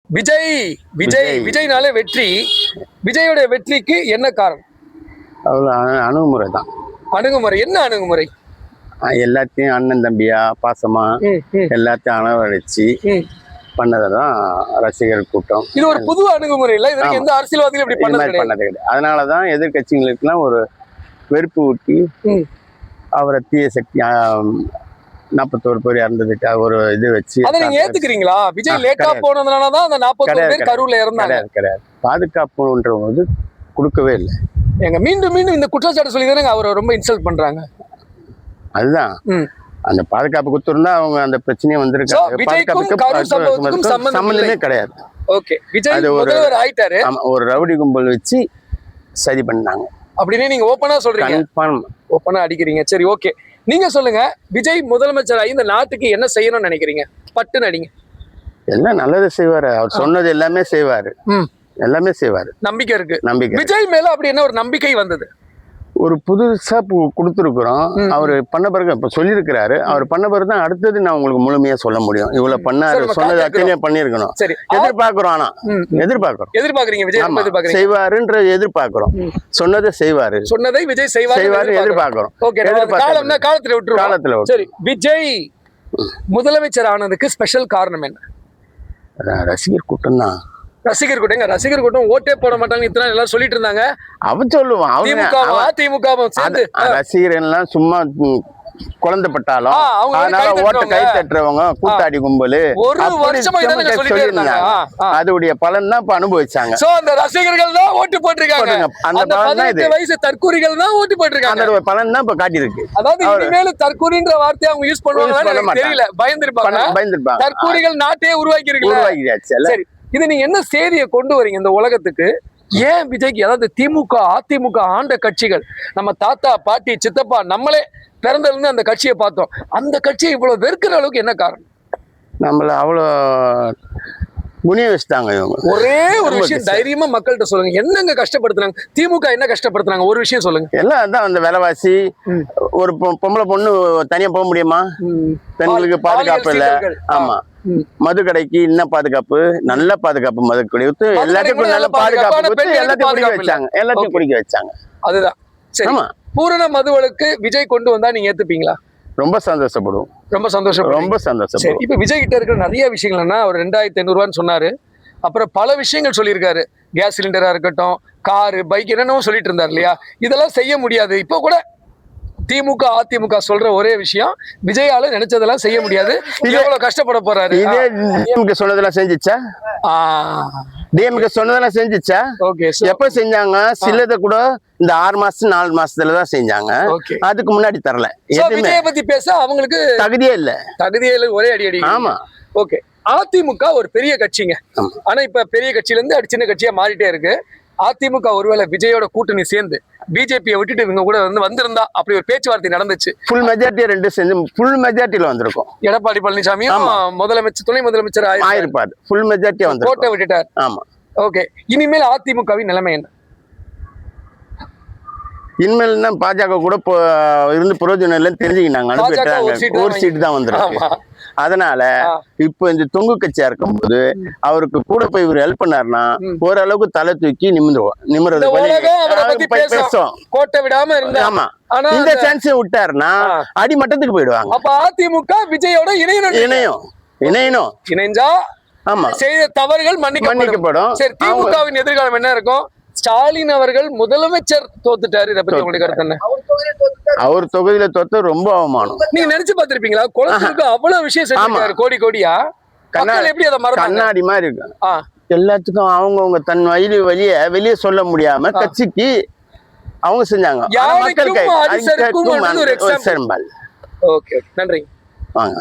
விஜய் விஜய் விஜய்னாலே வெற்றி. விஜயோட வெற்றிக்கு என்ன காரணம்? அணுகுமுறை தான். அணுகுமுறை என்ன அணுகுமுறை? எல்லாத்தையும் அண்ணன் தம்பியா பாசமா எல்லாத்தையும் அணவடிச்சு பண்ணதான் ரசிகர் கூட்டம். இது ஒரு புது அணுகுமுறை இல்ல, இதுக்கு எந்த அரசியல்வாதிகளும் இப்படி பண்ணது கிடையாது. அதனாலதான் எதிர்கட்சிகளுக்கெல்லாம் ஒரு வெறுப்பு ஊட்டி அவரை தீய சக்தி 41 பேர் இறந்ததுக்கு ஒரு இது வச்சு அதை நீங்க ஏத்துக்கிறீங்களா? விஜய் லேட்டா போனதுனாலதான் அந்த 41 பேர் கரூர்ல இறந்தாங்க. கிடையாது. பாதுகாப்புன்ற போது கொடுக்கவே இல்லை. எங்க மீண்டும் மீண்டும் இந்த குற்றச்சாட்டு சொல்லி தானே அவரை ரொம்ப இன்சல்ட் பண்றாங்க. அதுதான் அந்த பாதுகாப்பு கொடுத்திருந்தா அவங்க அந்த பிரச்சனையே வந்திருக்காங்க. சம்பந்தமே கிடையாது. ஓகே, விஜய் முதல்வர் ஆயிட்டாரு. ஒரு ரவுடி கும்பல் வச்சு சரி பண்ணாங்க அப்படின்னு நீங்க ஓப்பனா சொல்றீங்க. ஓப்பனா அடிக்கிறீங்க. சரி, ஓகே, நீங்க சொல்லுங்க. விஜய் முதலமைச்சர் ஆகி இந்த நாட்டுக்கு என்ன செய்யணும்னு நினைக்கிறீங்க? பட்டுன்னு அடிங்க. எல்லாம் நல்லது செய்வாரு. அவர் சொன்னது எல்லாமே செய்வாரு. எல்லாமே செய்வாரு. நம்பிக்கை இருக்கு. விஜய் மேல அப்படி என்ன ஒரு நம்பிக்கை வந்தது? ஒரு புதுசா கொடுத்துருக்குறோம். அவர் பண்ண பிறகு இப்ப சொல்லியிருக்கிறாரு. அவர் பண்ண பிறகு தான் அடுத்தது நான் உங்களுக்கு முழுமையா சொல்ல முடியும். இவ்வளவு பண்ணாரு, சொன்னது அத்தனையே பண்ணிருக்கணும். எதிர்பார்க்கிறோம். ஆனா எதிர்பார்க்கறீங்க விஜய் செய்வாருன்ற எதிர்பார்க்கிறோம். சொன்னதை செய்வாரு. சொன்னதை விஜய் செய்வாரு எதிர்பார்க்கிறோம். காலத்துல விட்டுருவோம். சரி, விஜய் முதலமைச்சர் ஆனதுக்கு ஸ்பெஷல் காரணம் என்ன? ரசிகர் கூட்டம் தான். ரசிகர் கூட்டம் ஓட்டே போட மாட்டாங்க இத்தனை எல்லாம் சொல்லிட்டு இருந்தாங்க. அவன் சொல்லுவான் திமுக ரசிகர் எல்லாம் சும்மா குழந்தைப்பட்டாலும் அதனால ஓட்ட கை தட்டுறவங்க கூட்டாடி கும்பல் அதோடைய பலன் தான் இப்ப அனுபவிச்சாங்க. அந்த ரசிகர்கள் தான் ஓட்டு போட்டிருக்காங்க. அந்த பலன் தான் இது. வயசு தற்கூரிகள் தான் ஓட்டு போட்டிருக்காங்க. அந்த பலன் தான் இப்ப காட்டியிருக்கு. அதாவது இனிமேல் தற்கூரின்ற வார்த்தையை அவங்க யூஸ் பண்ணுவாங்க தெரியல. பயந்துருப்பாங்க. தற்கூரிகள் நாட்டையே உருவாக்கியாச்சு. சரி, இது நீங்க என்ன செய்தியை கொண்டு வரீங்க இந்த உலகத்துக்கு? ஏன் விஜய்க்கு, அதாவது திமுக அதிமுக ஆண்ட கட்சிகள், நம்ம தாத்தா பாட்டி சித்தப்பா நம்மளே பிறந்ததுல இருந்து அந்த கட்சியை பார்த்தோம், அந்த கட்சியை இவ்வளவு வெறுக்கிற அளவுக்கு என்ன காரணம்? நம்மள அவ்வளோ குனிய வச்சுட்டாங்க இவங்க. ஒரே ஒரு விஷயம் தைரியமா மக்கள்கிட்ட சொல்லுங்க. என்னங்க கஷ்டப்படுத்துறாங்க? திமுக என்ன கஷ்டப்படுத்துறாங்க? ஒரு விஷயம் சொல்லுங்க. எல்லாம் அதான் அந்த விலைவாசி. ஒரு பொம்பளை பொண்ணு தனியா போக முடியுமா? பெண்களுக்கு பாதுகாப்பு இல்ல. ஆமா, மது கடைக்கு என்ன பாதுகாப்பு? நல்ல பாதுகாப்பு. மது குடித்து எல்லாத்துக்கும் நல்ல பாதுகாப்பு. எல்லாத்தையும் குடிக்க வச்சாங்க. அதுதான் சரி. பூரண மதுவிலக்கு விஜய் கொண்டு வந்தா நீங்க ஏத்துப்பீங்களா? ரொம்ப சந்தோஷப்படுவோம். ரொம்ப சந்தோஷம். இப்ப விஜய் கிட்ட இருக்கிற நிறைய விஷயங்கள்னா, அவர் 2500 ரூபான்னு சொன்னாரு. அப்புறம் பல விஷயங்கள் சொல்லியிருக்காரு. கேஸ் சிலிண்டரா இருக்கட்டும், காரு, பைக், என்னென்னவோ சொல்லிட்டு இருந்தாரு இல்லையா? இதெல்லாம் செய்ய முடியாது. இப்போ கூட திமுக அதிமுக சொல்ற ஒரே விஷயம், விஜயால நினைச்சதெல்லாம் செய்ய முடியாது. எவ்வளவு கஷ்டப்பட போறாரு. சொன்னதெல்லாம் செஞ்சுச்சா? டிஎம்கே சொன்னதெல்லாம் செஞ்சுச்சா? எப்ப செஞ்சாங்க? சிலதை கூட இந்த 6 மாசம் 4 மாசத்துலதான் செஞ்சாங்க. அதுக்கு முன்னாடி தரல. விஜய பத்தி பேச அவங்களுக்கு தகுதியே இல்ல. ஒரே அடி. ஆமா, ஓகே. அதிமுக ஒரு பெரிய கட்சிங்க. ஆனா இப்ப பெரிய கட்சியில இருந்து சின்ன கட்சியா மாறிட்டே இருக்கு. அதிமுக ஒருவேளை விஜயோட கூட்டணி சேர்ந்து பிஜேபியை விட்டுட்டு இவங்க கூட வந்திருந்தா, அப்படி ஒரு பேச்சுவார்த்தை நடந்துச்சு. ஃபுல் மெஜாரிட்டி ரெண்டு சேர்ந்து ஃபுல் மெஜாரிட்டில வந்திருக்கும். எடப்பாடி பழனிசாமியும் முதலமைச்சர் துணை முதலமைச்சர் ஆயிருப்பாரு. ஃபுல் மெஜாரிட்டியா வந்து கோட்டை விட்டுட்டார். ஆமா, ஓகே. இனிமேல் அதிமுகவின் நிலைமை என்ன? இனிமேல் தான் பாஜக கூட இருந்து பிரயோஜனம் இல்லைன்னு தெரிஞ்சுக்கினாங்க. ஒரு சீட்டு தான் வந்துருக்கு. அதனால இப்ப இந்த தொங்கு கட்சியா இருக்கும்போது அவருக்கு கூட போய் இவர் ஹெல்ப் பண்ணாருன்னா ஓரளவுக்கு தலை தூக்கி நிமிர்றது பேசும். கோட்டை விடாம இருந்தா. ஆமா, இந்த சான்ஸ் விட்டாருன்னா அடிமட்டத்துக்கு போயிடுவாங்க. அப்ப அதிமுக விஜயோட இணையணும். இணைஞ்சா ஆமா செய்த தவறுகள் மன்னிக்கப்படும். சரி, திமுகவின் எதிர்காலம் என்ன இருக்கும்? ஸ்டாலின் அவர்கள் முதலமைச்சர் தோத்துட்டாரு. இதை பத்தி உங்களுக்கு கருத்து என்ன? அவர் தொகுதியில தோத்து ரொம்ப அவமானம். நீங்க நினைச்சு பாத்திருப்பீங்களா? குளத்துக்கு அவ்வளவு விஷயம் செஞ்சாரு, கோடி கோடியா. எப்படி அதை கண்ணாடி மாதிரி இருக்கு. எல்லாத்துக்கும் அவங்கவுங்க தன் வெளியே சொல்ல முடியாம கட்சிக்கு அவங்க செஞ்சாங்க. நன்றி. வாங்க.